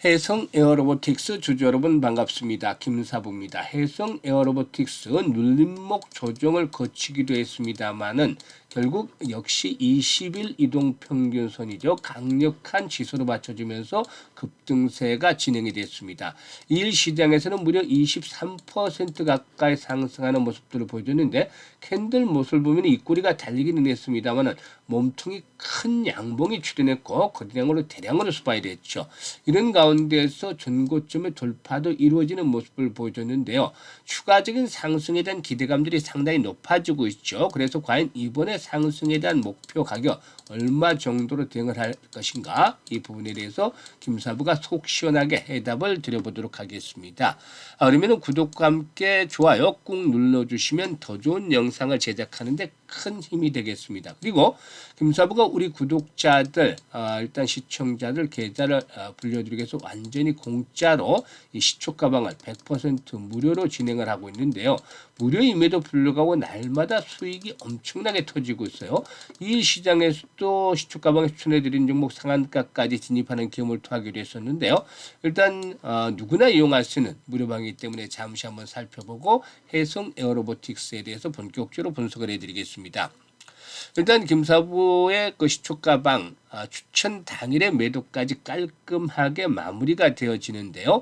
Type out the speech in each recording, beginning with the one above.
해성 에어로보틱스 주주 여러분 반갑습니다. 김사부입니다. 해성 에어로보틱스 눌림목 조정을 거치기도 했습니다만은 결국 역시 20일 이동평균선이죠. 강력한 지수로 받쳐주면서 급등세가 진행이 됐습니다. 이일 시장에서는 무려 23% 가까이 상승하는 모습들을 보여줬는데 캔들 모습을 보면 입꼬리가 달리기는 했습니다만은 몸통이 큰 양봉이 출현했고 거래량으로 대량으로 수반이 됐죠. 이런 가운데서 전고점의 돌파도 이루어지는 모습을 보여줬는데요. 추가적인 상승에 대한 기대감들이 상당히 높아지고 있죠. 그래서 과연 이번에 상승에 대한 목표 가격 얼마 정도로 대응을 할 것인가, 이 부분에 대해서 김사부가 속 시원하게 해답을 드려보도록 하겠습니다. 그러면 구독과 함께 좋아요 꾹 눌러주시면 더 좋은 영상을 제작하는데 큰 힘이 되겠습니다. 그리고 김사부가 우리 구독자들, 일단 시청자들 계좌를 불려드리기 위해서 완전히 공짜로 이 시초 가방을 100% 무료로 진행을 하고 있는데요. 무료임에도 불구하고 날마다 수익이 엄청나게 터지고 있어요. 이 시장에서도 시초 가방에 추천해드린 종목 상한가까지 진입하는 경험을 토하기로 했었는데요. 일단 누구나 이용할 수 있는 무료방이기 때문에 잠시 한번 살펴보고 해성 에어로보틱스에 대해서 본격적으로 분석을 해드리겠습니다. 일단 김사부의 그 시초가방 추천 당일의 매도까지 깔끔하게 마무리가 되어지는데요.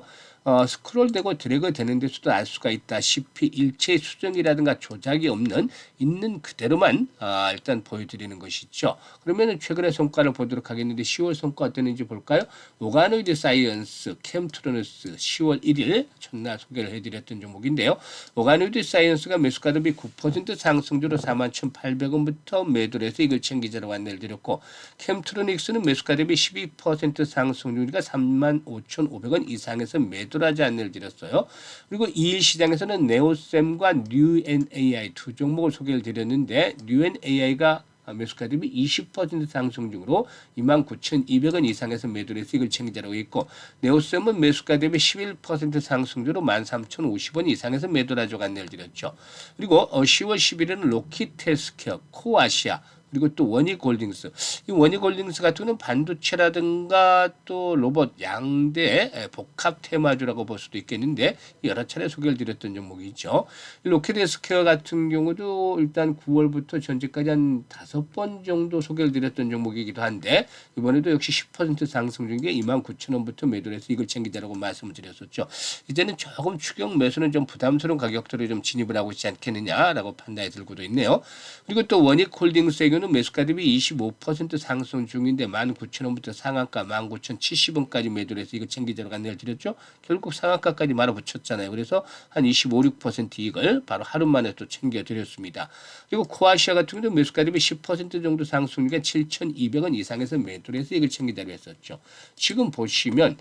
스크롤되고 드래그 되는 데서도 알 수가 있다시피 일체의 수정이라든가 조작이 없는 있는 그대로만 일단 보여드리는 것이죠. 그러면 최근의 성과를 보도록 하겠는데 10월 성과 어땠는지 볼까요? 오가노이드 사이언스 캠트로너스 10월 1일 첫날 소개를 해드렸던 종목인데요. 오가노이드 사이언스가 매수가 대비 9% 상승주로 41,800원부터 매도를 해서 이걸 챙기자라고 안내를 드렸고, 캠트로닉스는 매수가 대비 12% 상승률이가 35,500원 이상에서 매도를 하지 안내를 드렸어요. 그리고 2일 시장에서는 네오셈과 뉴엔AI 두 종목을 소개를 드렸는데, 뉴엔AI가 매수가 대비 20% 상승 중으로 29,200원 이상에서 매도를 해서 이걸 챙기자라고 했고, 네오셈은 매수가 대비 11% 상승주로 13,050원 이상에서 매도를 하자고 안내를 드렸죠. 그리고 10월 11일은 로키테스케어, 코아시아, 그리고 또 원익홀딩스. 이 원익홀딩스 같은 경우는 반도체라든가 또 로봇 양대 복합 테마주라고 볼 수도 있겠는데 여러 차례 소개를 드렸던 종목이죠. 로켓에스케어 같은 경우도 일단 9월부터 현재까지 한 5번 정도 소개를 드렸던 종목이기도 한데 이번에도 역시 10% 상승 중에 29,000원부터 매도를 해서 이걸 챙기자라고 말씀을 드렸었죠. 이제는 조금 추격 매수는 좀 부담스러운 가격대로 좀 진입을 하고 있지 않겠느냐라고 판단이 들고도 있네요. 그리고 또 원익홀딩스의 경우는 매수가 대비 25% 상승 중인데 19,000원부터 상한가 19,070원까지 매도를 해서 이거 챙기자라고 안내를 드렸죠. 결국 상한가까지 말아붙였잖아요. 그래서 한 25, 6% 이익을 바로 하루 만에 또 챙겨드렸습니다. 그리고 코아시아 같은 경우는 매수가 대비 10% 정도 상승률이니까 7,200원 이상에서 매도를 해서 이걸 챙기자고 했었죠. 지금 보시면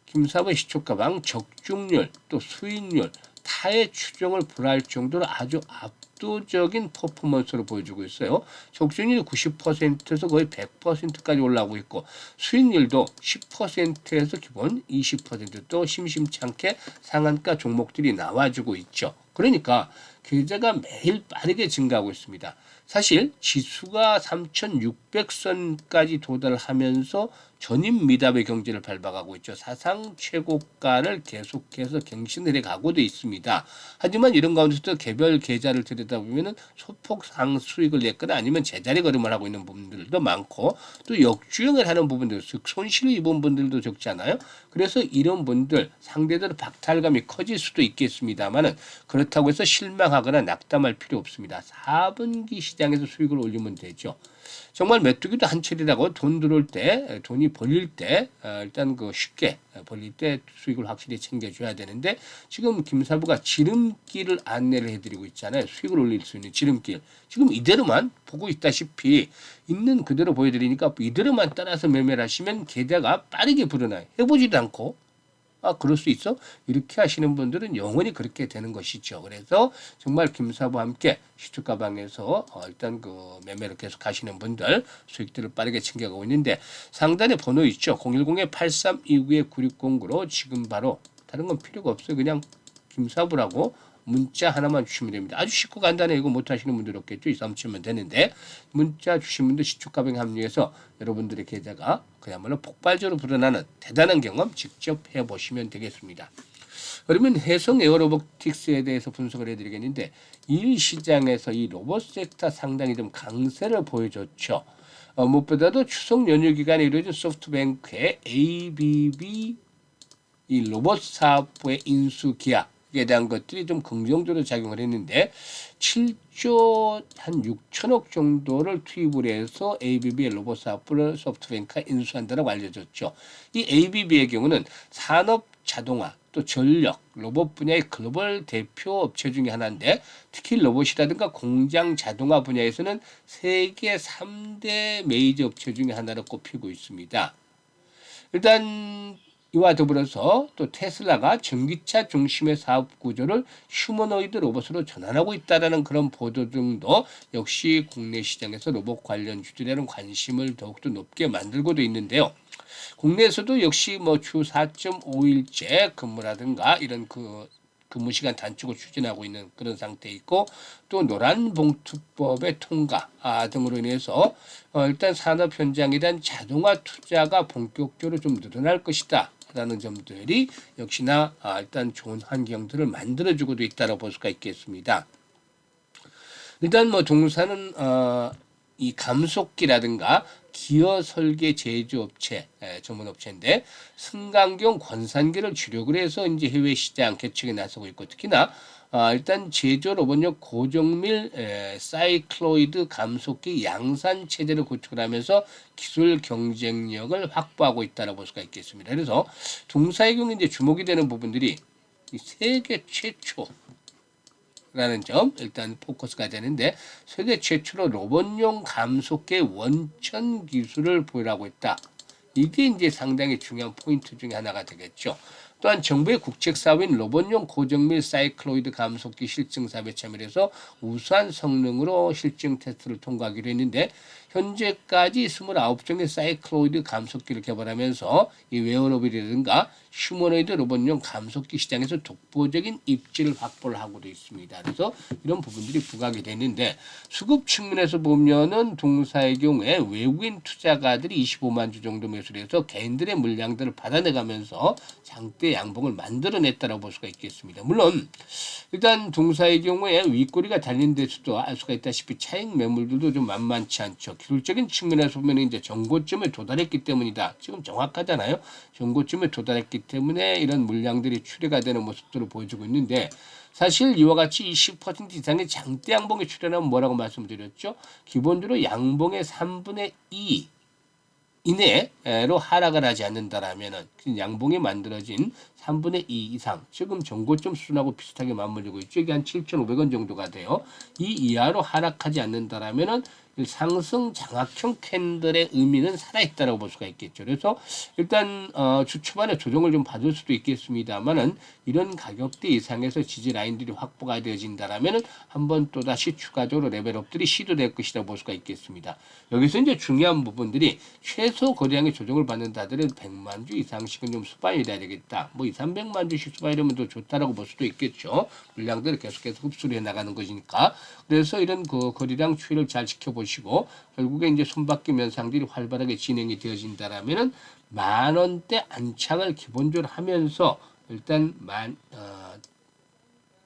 김사부의 시초가방 적중률 또 수익률 타의 추정을 불허할 정도로 아주 압도적인 퍼포먼스를 보여주고 있어요. 적중률이 90%에서 거의 100%까지 올라오고 있고 수익률도 10%에서 기본 20%또 심심치 않게 상한가 종목들이 나와주고 있죠. 그러니까 계좌가 매일 빠르게 증가하고 있습니다. 사실 지수가 3,600선까지 도달하면서 전임 미답의 경지를 밟아가고 있죠. 사상 최고가를 계속해서 갱신을 해가고도 있습니다. 하지만 이런 가운데서도 개별 계좌를 들여다보면 소폭 상수익을 냈거나 아니면 제자리 걸음을 하고 있는 부분들도 많고 또 역주행을 하는 부분들, 즉 손실을 입은 분들도 적잖아요. 그래서 이런 분들 상대적으로 박탈감이 커질 수도 있겠습니다만은 그렇다고 해서 실망하거나 낙담할 필요 없습니다. 4분기 시장에서 수익을 올리면 되죠. 정말 메뚜기도 한철이라고 돈 들어올 때, 돈이 벌릴 때, 일단 그 쉽게 벌릴 때 수익을 확실히 챙겨줘야 되는데, 지금 김사부가 지름길을 안내를 해드리고 있잖아요. 수익을 올릴 수 있는 지름길. 지금 이대로만 보고 있다시피 있는 그대로 보여드리니까 이대로만 따라서 매매를 하시면 계좌가 빠르게 불어나요. 해보지도 않고. 그럴 수 있어? 이렇게 하시는 분들은 영원히 그렇게 되는 것이죠. 그래서 정말 김사부와 함께 시초가방에서 일단 그 매매를 계속 하시는 분들 수익들을 빠르게 챙겨가고 있는데 상단에 번호 있죠. 010-8329-9609로 지금 바로 다른 건 필요가 없어요. 그냥 김사부라고 문자 하나만 주시면 됩니다. 아주 쉽고 간단해. 이거 못하시는 분들 없겠죠. 2, 3 치면 되는데 문자 주신 분들 시초가병 합류해서 여러분들의 계좌가 그야말로 폭발적으로 불어나는 대단한 경험 직접 해보시면 되겠습니다. 그러면 해성 에어로보틱스에 대해서 분석을 해드리겠는데 이 시장에서 이 로봇 섹터 상당히 좀 강세를 보여줬죠. 무엇보다도 추석 연휴 기간에 이루어진 소프트뱅크의 ABB 이 로봇 사업부의 인수 계약에 대한 것들이 좀 긍정적으로 작용을 했는데 7조 한 6천억 정도를 투입을 해서 ABB의 로봇 사업부를 소프트뱅크가 인수한다고 알려졌죠. 이 ABB의 경우는 산업 자동화 또 전력, 로봇 분야의 글로벌 대표 업체 중에 하나인데 특히 로봇이라든가 공장 자동화 분야에서는 세계 3대 메이저 업체 중에 하나로 꼽히고 있습니다. 일단 이와 더불어서 또 테슬라가 전기차 중심의 사업 구조를 휴머노이드 로봇으로 전환하고 있다는 그런 보도 등도 역시 국내 시장에서 로봇 관련 주들에는 관심을 더욱더 높게 만들고도 있는데요. 국내에서도 역시 뭐 주 4.5일째 근무라든가 이런 근무 시간 단축을 추진하고 있는 그런 상태에 있고 또 노란봉투법의 통과 등으로 인해서 일단 산업 현장에 대한 자동화 투자가 본격적으로 좀 늘어날 것이다. 라는 점들이 역시나 일단 좋은 환경들을 만들어주고도 있다고 볼 수가 있겠습니다. 일단 뭐 동사는 이 감속기라든가 기어 설계 제조업체 전문업체인데 승강경 권산기를 주력으로 해서 이제 해외 시장 개척에 나서고 있고 특히나 일단 제조 로봇용 고정밀 사이클로이드 감속기 양산 체제를 구축을 하면서 기술 경쟁력을 확보하고 있다고 볼 수가 있겠습니다. 그래서 동사의 경우 이제 주목이 되는 부분들이 이 세계 최초 라는 점 일단 포커스가 되는데 세계 최초로 로봇용 감속기의 원천 기술을 보유하고 있다. 이게 이제 상당히 중요한 포인트 중에 하나가 되겠죠. 또한 정부의 국책사업인 로봇용 고정밀 사이클로이드 감속기 실증 사업에 참여해서 우수한 성능으로 실증 테스트를 통과하기로 했는데 현재까지 29종의 사이클로이드 감속기를 개발하면서 이 웨어러블이라든가 휴머노이드 로봇용 감속기 시장에서 독보적인 입지를 확보를 하고도 있습니다. 그래서 이런 부분들이 부각이 되는데 수급 측면에서 보면은 동사의 경우에 외국인 투자가들이 25만 주 정도 매수해서 개인들의 물량들을 받아내가면서 장대 양봉을 만들어냈다고 볼 수가 있겠습니다. 물론 일단 동사의 경우에 윗꼬리가 달린 데서도 알 수가 있다시피 차익 매물들도 좀 만만치 않죠. 기술적인 측면에서 보면 이제 정고점에 도달했기 때문이다. 지금 정확하잖아요. 정고점에 도달했기 때문에 이런 물량들이 출회가 되는 모습들을 보여주고 있는데 사실 이와 같이 20% 이상의 장대 양봉이 출현하면 뭐라고 말씀드렸죠? 기본적으로 양봉의 3분의 2 이내로 하락을 하지 않는다라면은 양봉이 만들어진 3분의 2 이상 지금 정고점 수준하고 비슷하게 맞물리고 있죠. 이게 한 7,500원 정도가 돼요. 이 이하로 하락하지 않는다라면은 상승 장악형 캔들의 의미는 살아있다고 볼 수가 있겠죠. 그래서 일단 주 초반에 조정을 좀 받을 수도 있겠습니다만은 이런 가격대 이상에서 지지 라인들이 확보가 되어진다라면은 한번 또 다시 추가적으로 레벨업들이 시도될 것이라고 볼 수가 있겠습니다. 여기서 이제 중요한 부분들이 최소 거래량의 조정을 받는다들은 100만 주 이상씩은 좀 수반이 돼야 되겠다. 뭐 2, 300만 주씩 수반이라면 더 좋다라고 볼 수도 있겠죠. 물량들을 계속해서 흡수를 해나가는 것이니까. 그래서 이런 그 거래량 추이를 잘 지켜보시고 결국에 이제 손바뀜 현상들이 활발하게 진행이 되어진다라면은 10,000원대 안착을 기본적으로 하면서 일단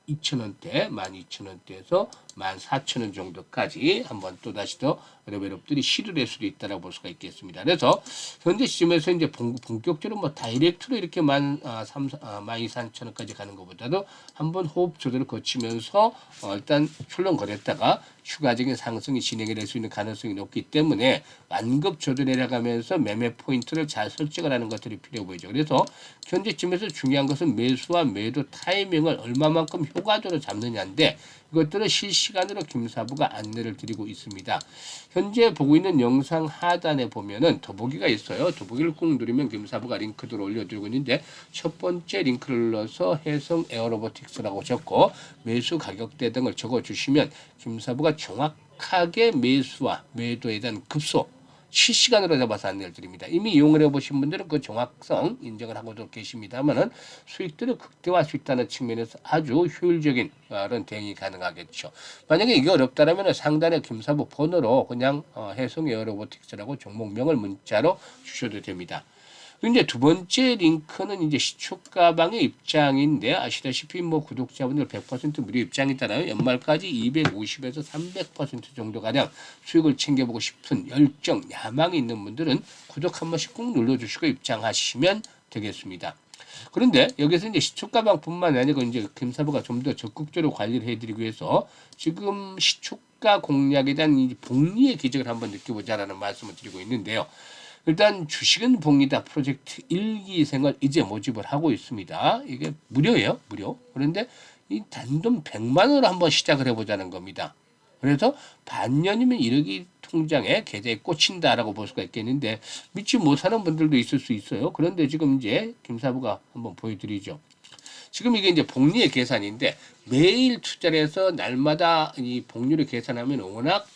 12,000원대, 12,000원대에서 14,000원 정도까지 한번 또다시 더 레벨업들이 시도될 수도 있다고 볼 수가 있겠습니다. 그래서 현재 시점에서 이제 본격적으로 뭐 다이렉트로 이렇게 13,000원까지 가는 것보다도 한번 호흡 조절을 거치면서 일단 출렁거렸다가 추가적인 상승이 진행이 될 수 있는 가능성이 높기 때문에 완급 조절해 나가면서 매매 포인트를 잘 설정을 하는 것들이 필요해 보이죠. 그래서 현재쯤에서 중요한 것은 매수와 매도 타이밍을 얼마만큼 효과적으로 잡느냐인데 이것들은 실시간으로 김사부가 안내를 드리고 있습니다. 현재 보고 있는 영상 하단에 보면은 더보기가 있어요. 더보기를 꾹 누르면 김사부가 링크들을 올려드리고 있는데 첫 번째 링크를 눌러서 해성 에어로보틱스라고 적고 매수 가격대 등을 적어주시면 김사부가 정확하게 매수와 매도에 대한 급소 실시간으로 잡아서 안내를 드립니다. 이미 이용을 해보신 분들은 그 정확성 인정을 하고도 계십니다만은 수익들을 극대화할 수 있다는 측면에서 아주 효율적인 그런 대응이 가능하겠죠. 만약에 이게 어렵다면 상단에 김사부 번호로 그냥 해성 에어로보틱스라고 종목명을 문자로 주셔도 됩니다. 이제 두 번째 링크는 이제 시초가방의 입장인데 아시다시피 뭐 구독자분들 100% 무료 입장에 따라요. 연말까지 250에서 300% 정도 가량 수익을 챙겨보고 싶은 열정, 야망이 있는 분들은 구독 한 번씩 꼭 눌러주시고 입장하시면 되겠습니다. 그런데 여기서 이제 시초가방뿐만 아니고 이제 김사부가 좀 더 적극적으로 관리를 해드리기 위해서 지금 시초가 공략에 대한 이 복리의 기적을 한번 느껴보자라는 말씀을 드리고 있는데요. 일단 주식은 복리다 프로젝트 1기생을 이제 모집을 하고 있습니다. 이게 무료예요, 무료. 그런데 이 단돈 100만 원으로 한번 시작을 해보자는 겁니다. 그래서 반년이면 1억이 통장에 계좌에 꽂힌다라고 볼 수가 있겠는데 믿지 못하는 분들도 있을 수 있어요. 그런데 지금 이제 김사부가 한번 보여드리죠. 지금 이게 이제 복리의 계산인데 매일 투자를 해서 날마다 이 복리를 계산하면 워낙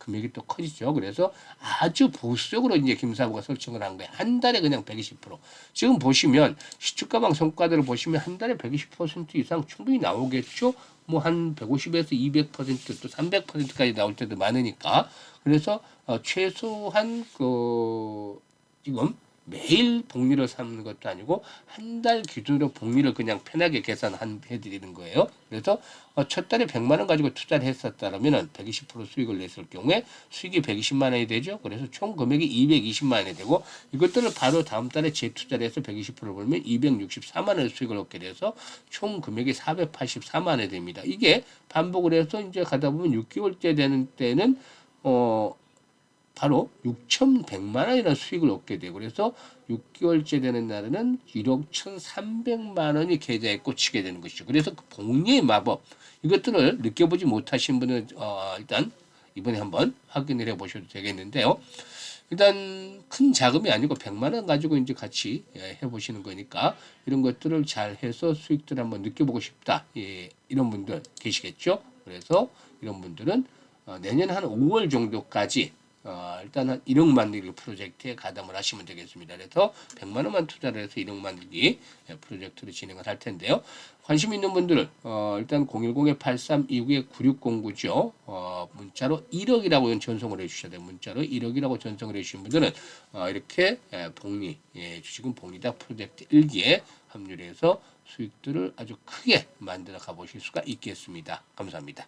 금액이 또 커지죠. 그래서 아주 보수적으로 이제 김사부가 설정을 한 거예요. 한 달에 그냥 120%. 지금 보시면 시초가방 성과들을 보시면 한 달에 120% 이상 충분히 나오겠죠. 뭐 한 150에서 200%또 300%까지 나올 때도 많으니까. 그래서 최소한 지금 매일 복리를 삼는 것도 아니고 한 달 기준으로 복리를 그냥 편하게 계산해드리는 거예요. 그래서 첫 달에 100만 원 가지고 투자를 했었다면 120% 수익을 냈을 경우에 수익이 120만 원이 되죠. 그래서 총 금액이 220만 원이 되고 이것들을 바로 다음 달에 재투자를 해서 120% 벌면 264만 원의 수익을 얻게 돼서 총 금액이 484만 원이 됩니다. 이게 반복을 해서 이제 가다 보면 6개월째 되는 때는 바로 6,100만 원이라는 수익을 얻게 되고 그래서 6개월째 되는 날에는 1억 1,300만 원이 계좌에 꽂히게 되는 것이죠. 그래서 그 복리의 마법 이것들을 느껴보지 못하신 분은 일단 이번에 한번 확인을 해보셔도 되겠는데요. 일단 큰 자금이 아니고 100만 원 가지고 이제 같이 해보시는 거니까 이런 것들을 잘 해서 수익들을 한번 느껴보고 싶다. 이런 분들 계시겠죠. 그래서 이런 분들은 내년 한 5월 정도까지 일단 한 1억 만들기 프로젝트에 가담을 하시면 되겠습니다. 그래서 100만 원만 투자를 해서 1억 만들기 프로젝트를 진행을 할 텐데요. 관심 있는 분들은 일단 010-8329-9609죠. 문자로 1억이라고 전송을 해주셔야 돼요. 문자로 1억이라고 전송을 해주신 분들은 이렇게 복리, 주식은 복리다 프로젝트 1기에 합류를 해서 수익들을 아주 크게 만들어 가보실 수가 있겠습니다. 감사합니다.